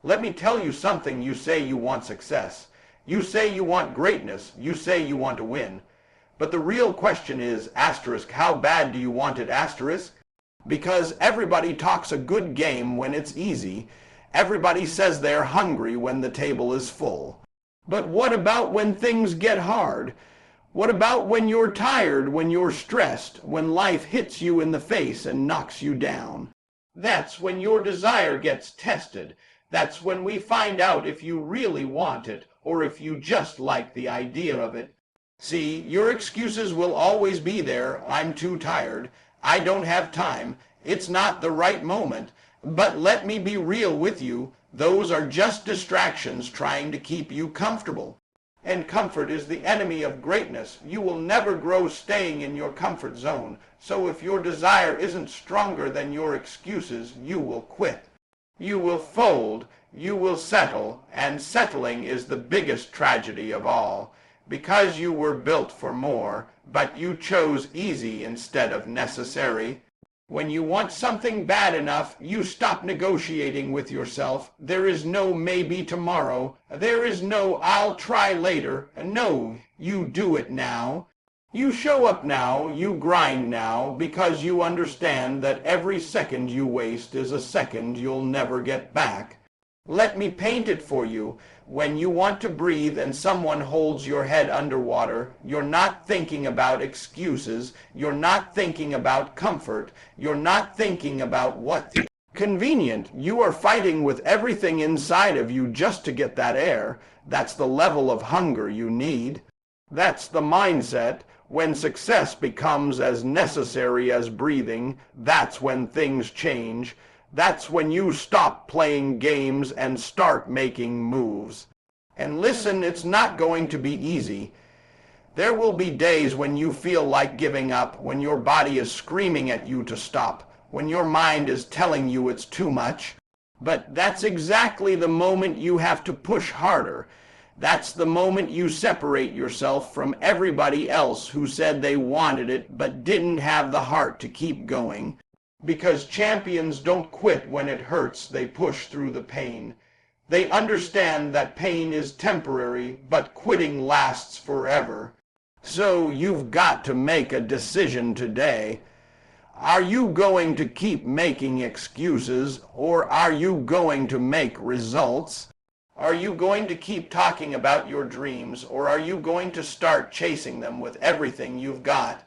Let me tell you something. You say you want success. You say you want greatness. You say you want to win. But the real question is, asterisk, how bad do you want it, asterisk? Because everybody talks a good game when it's easy. Everybody says they're hungry when the table is full. But what about when things get hard? What about when you're tired, when you're stressed, when life hits you in the face and knocks you down? That's when your desire gets tested. That's when we find out if you really want it or if you just like the idea of it. See, your excuses will always be there. I'm too tired. I don't have time. It's not the right moment. But let me be real with you. Those are just distractions trying to keep you comfortable. And comfort is the enemy of greatness. You will never grow staying in your comfort zone. So if your desire isn't stronger than your excuses, you will quit. You will fold. You will settle. And settling is the biggest tragedy of all. Because you were built for more, but you chose easy instead of necessary. When you want something bad enough, you stop negotiating with yourself. There is no maybe tomorrow. There is no I'll try later. No, you do it now. You show up now, you grind now, because you understand that every second you waste is a second you'll never get back. Let me paint it for you. When you want to breathe and someone holds your head underwater, you're not thinking about excuses. You're not thinking about comfort. You're not thinking about what's convenient. You are fighting with everything inside of you just to get that air. That's the level of hunger you need. That's the mindset. When success becomes as necessary as breathing, that's when things change. That's when you stop playing games and start making moves. And listen, it's not going to be easy. There will be days when you feel like giving up, when your body is screaming at you to stop, when your mind is telling you it's too much. But that's exactly the moment you have to push harder. That's the moment you separate yourself from everybody else who said they wanted it but didn't have the heart to keep going. Because champions don't quit when it hurts, they push through the pain. They understand that pain is temporary, but quitting lasts forever. So you've got to make a decision today. Are you going to keep making excuses, or are you going to make results? Are you going to keep talking about your dreams, or are you going to start chasing them with everything you've got?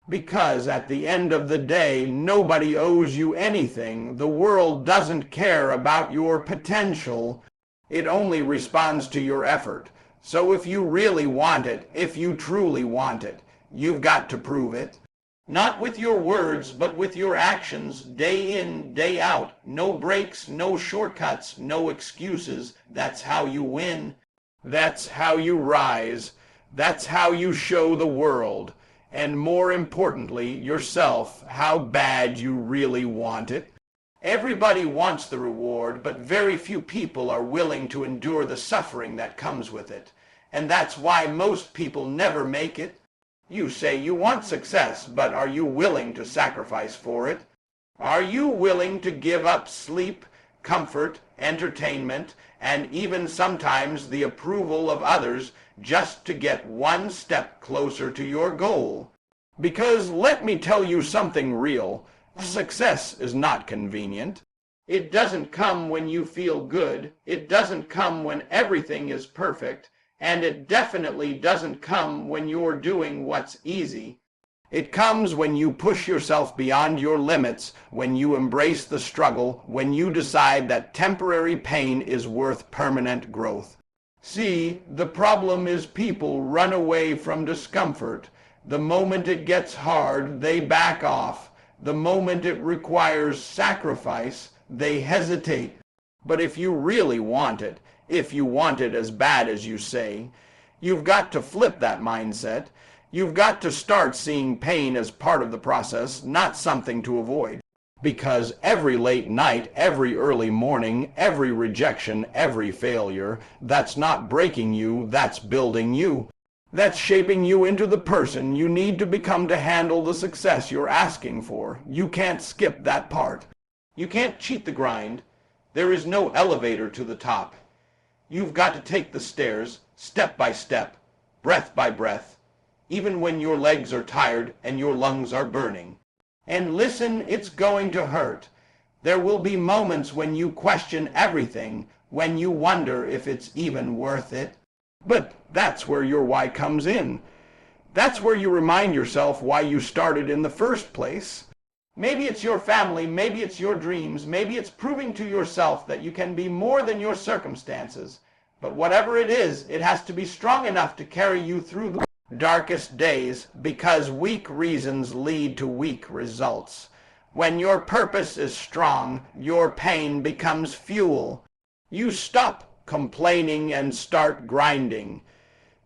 Because at the end of the day, nobody owes you anything. The world doesn't care about your potential. It only responds to your effort. So if you really want it, if you truly want it, you've got to prove it. Not with your words, but with your actions, day in, day out. No breaks, no shortcuts, no excuses. That's how you win. That's how you rise. That's how you show the world, and more importantly, yourself, how bad you really want it. Everybody wants the reward, but very few people are willing to endure the suffering that comes with it. And that's why most people never make it. You say you want success, but are you willing to sacrifice for it? Are you willing to give up sleep, comfort, entertainment, and even sometimes the approval of others just to get one step closer to your goal? Because let me tell you something real. Success is not convenient. It doesn't come when you feel good. It doesn't come when everything is perfect. And it definitely doesn't come when you're doing what's easy. It comes when you push yourself beyond your limits, when you embrace the struggle, when you decide that temporary pain is worth permanent growth. See, the problem is people run away from discomfort. The moment it gets hard, they back off. The moment it requires sacrifice, they hesitate. But if you really want it, if you want it as bad as you say, you've got to flip that mindset. You've got to start seeing pain as part of the process, not something to avoid. Because every late night, every early morning, every rejection, every failure, that's not breaking you, that's building you. That's shaping you into the person you need to become to handle the success you're asking for. You can't skip that part. You can't cheat the grind. There is no elevator to the top. You've got to take the stairs, step by step, breath by breath, even when your legs are tired and your lungs are burning. And listen, it's going to hurt. There will be moments when you question everything, when you wonder if it's even worth it. But that's where your why comes in. That's where you remind yourself why you started in the first place. Maybe it's your family, maybe it's your dreams, maybe it's proving to yourself that you can be more than your circumstances. But whatever it is, it has to be strong enough to carry you through the darkest days, because weak reasons lead to weak results. When your purpose is strong, your pain becomes fuel. You stop complaining and start grinding.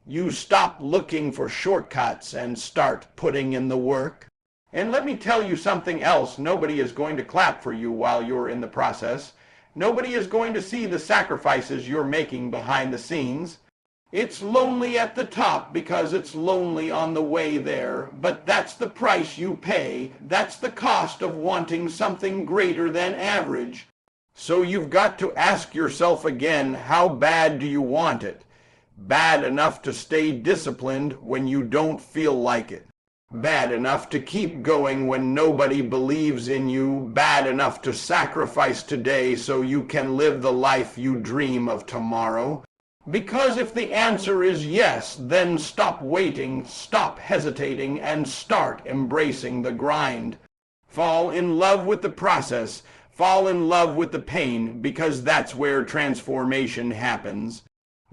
You stop looking for shortcuts and start putting in the work. And let me tell you something else. Nobody is going to clap for you while you're in the process. Nobody is going to see the sacrifices you're making behind the scenes. It's lonely at the top because it's lonely on the way there, but that's the price you pay. That's the cost of wanting something greater than average. So you've got to ask yourself again, how bad do you want it? Bad enough to stay disciplined when you don't feel like it. Bad enough to keep going when nobody believes in you. Bad enough to sacrifice today so you can live the life you dream of tomorrow. Because if the answer is yes, then stop waiting, stop hesitating, and start embracing the grind. Fall in love with the process. Fall in love with the pain, because that's where transformation happens.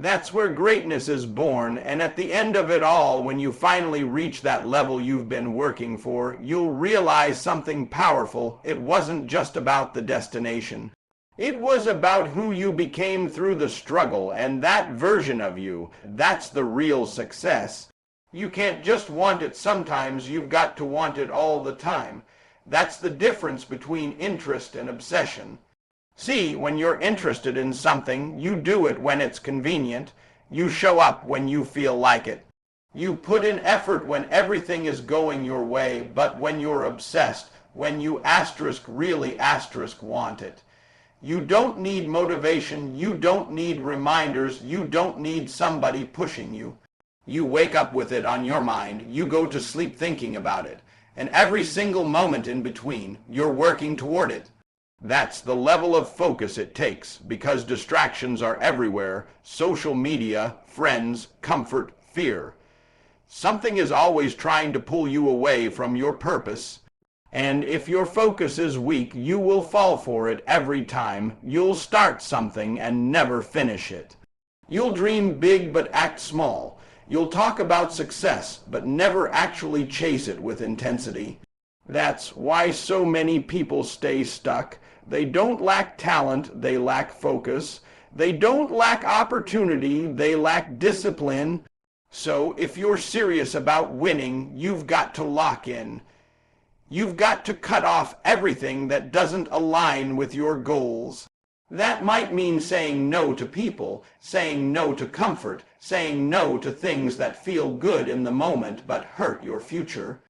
That's where greatness is born, and at the end of it all, when you finally reach that level you've been working for, you'll realize something powerful. It wasn't just about the destination. It was about who you became through the struggle, and that version of you, that's the real success. You can't just want it sometimes, you've got to want it all the time. That's the difference between interest and obsession. See, when you're interested in something, you do it when it's convenient. You show up when you feel like it. You put in effort when everything is going your way, but when you're obsessed, when you really want it. You don't need motivation, you don't need reminders, you don't need somebody pushing you. You wake up with it on your mind, you go to sleep thinking about it, and every single moment in between, you're working toward it. That's the level of focus it takes, because distractions are everywhere: social media, friends, comfort, fear. Something is always trying to pull you away from your purpose. And if your focus is weak, you will fall for it every time. You'll start something and never finish it. You'll dream big but act small. You'll talk about success but never actually chase it with intensity. That's why so many people stay stuck. They don't lack talent, they lack focus. They don't lack opportunity, they lack discipline. So if you're serious about winning, you've got to lock in. You've got to cut off everything that doesn't align with your goals. That might mean saying no to people, saying no to comfort, saying no to things that feel good in the moment but hurt your future.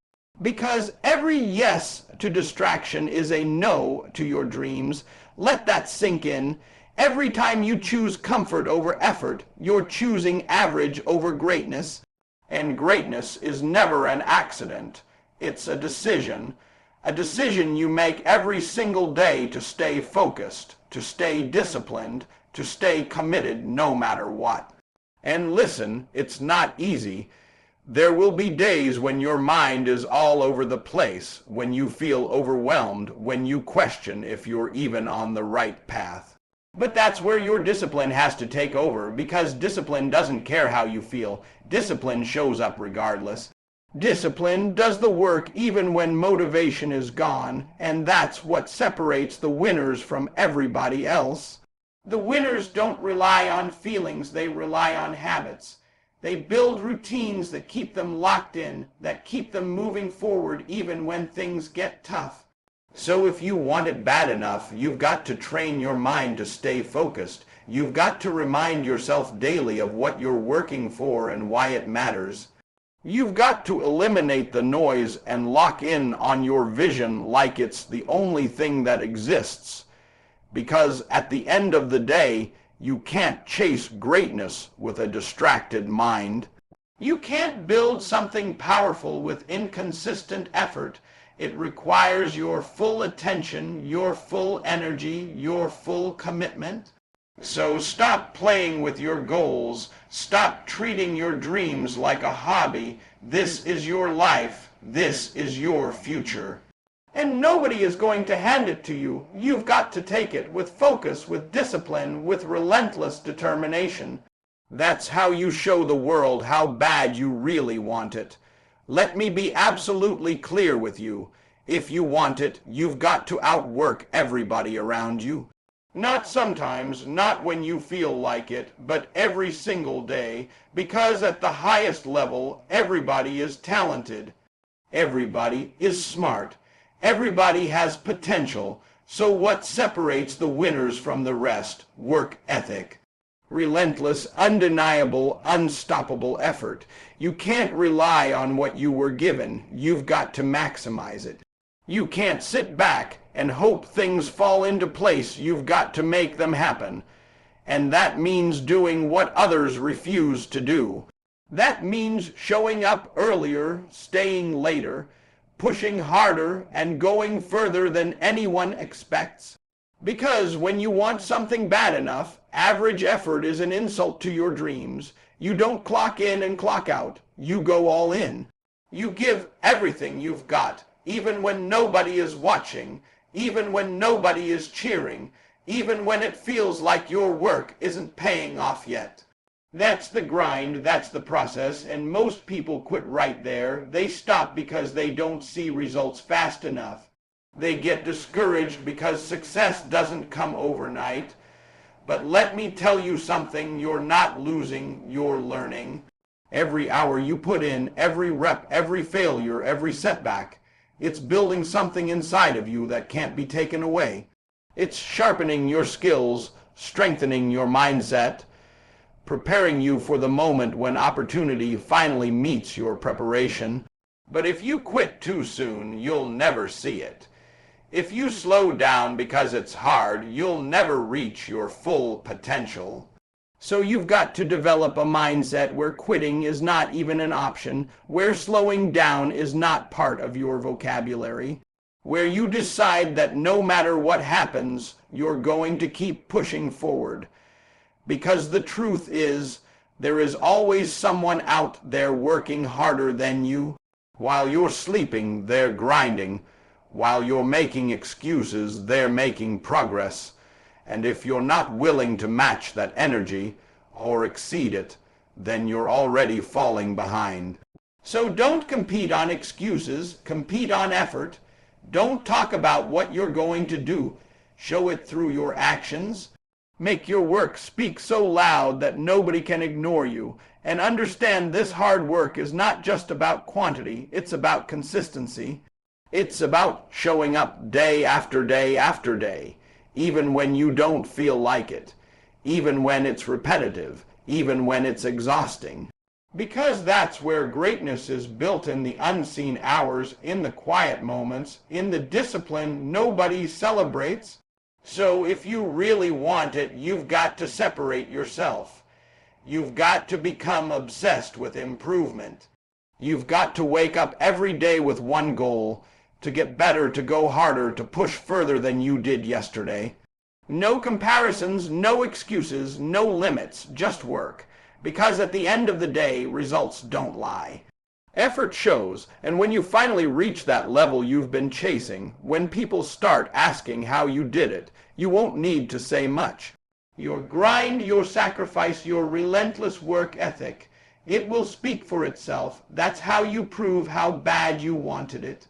Because every yes to distraction is a no to your dreams. Let that sink in. Every time you choose comfort over effort, you're choosing average over greatness. And greatness is never an accident. It's a decision you make every single day to stay focused, to stay disciplined, to stay committed no matter what. And listen, it's not easy. There will be days when your mind is all over the place, when you feel overwhelmed, when you question if you're even on the right path. But that's where your discipline has to take over, because discipline doesn't care how you feel. Discipline shows up regardless. Discipline does the work even when motivation is gone, and that's what separates the winners from everybody else. The winners don't rely on feelings, they rely on habits. They build routines that keep them locked in, that keep them moving forward even when things get tough. So if you want it bad enough, you've got to train your mind to stay focused. You've got to remind yourself daily of what you're working for and why it matters. You've got to eliminate the noise and lock in on your vision like it's the only thing that exists. Because at the end of the day, you can't chase greatness with a distracted mind. You can't build something powerful with inconsistent effort. It requires your full attention, your full energy, your full commitment. So stop playing with your goals. Stop treating your dreams like a hobby. This is your life. This is your future. And nobody is going to hand it to you. You've got to take it with focus, with discipline, with relentless determination. That's how you show the world how bad you really want it. Let me be absolutely clear with you. If you want it, you've got to outwork everybody around you. Not sometimes, not when you feel like it, but every single day, because at the highest level, everybody is talented. Everybody is smart. Everybody has potential. So what separates the winners from the rest? Work ethic. Relentless, undeniable, unstoppable effort. You can't rely on what you were given. You've got to maximize it. You can't sit back and hope things fall into place. You've got to make them happen. And that means doing what others refuse to do. That means showing up earlier, staying later, pushing harder, and going further than anyone expects. Because when you want something bad enough, average effort is an insult to your dreams. You don't clock in and clock out. You go all in. You give everything you've got, even when nobody is watching, even when nobody is cheering, even when it feels like your work isn't paying off yet. That's the grind, that's the process, and most people quit right there. They stop because they don't see results fast enough. They get discouraged because success doesn't come overnight. But let me tell you something, you're not losing, you're learning. Every hour you put in, every rep, every failure, every setback, it's building something inside of you that can't be taken away. It's sharpening your skills, strengthening your mindset, preparing you for the moment when opportunity finally meets your preparation. But if you quit too soon, you'll never see it. If you slow down because it's hard, you'll never reach your full potential. So you've got to develop a mindset where quitting is not even an option, where slowing down is not part of your vocabulary, where you decide that no matter what happens, you're going to keep pushing forward. Because the truth is, there is always someone out there working harder than you. While you're sleeping, they're grinding. While you're making excuses, they're making progress. And if you're not willing to match that energy or exceed it, then you're already falling behind. So don't compete on excuses, compete on effort. Don't talk about what you're going to do. Show it through your actions. Make your work speak so loud that nobody can ignore you. And understand this hard work is not just about quantity, it's about consistency. It's about showing up day after day after day, even when you don't feel like it, even when it's repetitive, even when it's exhausting. Because that's where greatness is built, in the unseen hours, in the quiet moments, in the discipline nobody celebrates. So if you really want it, you've got to separate yourself. You've got to become obsessed with improvement. You've got to wake up every day with one goal: to get better, to go harder, to push further than you did yesterday. No comparisons, no excuses, no limits, just work. Because at the end of the day, results don't lie. Effort shows, and when you finally reach that level you've been chasing, when people start asking how you did it, you won't need to say much. Your grind, your sacrifice, your relentless work ethic, it will speak for itself. That's how you prove how bad you wanted it.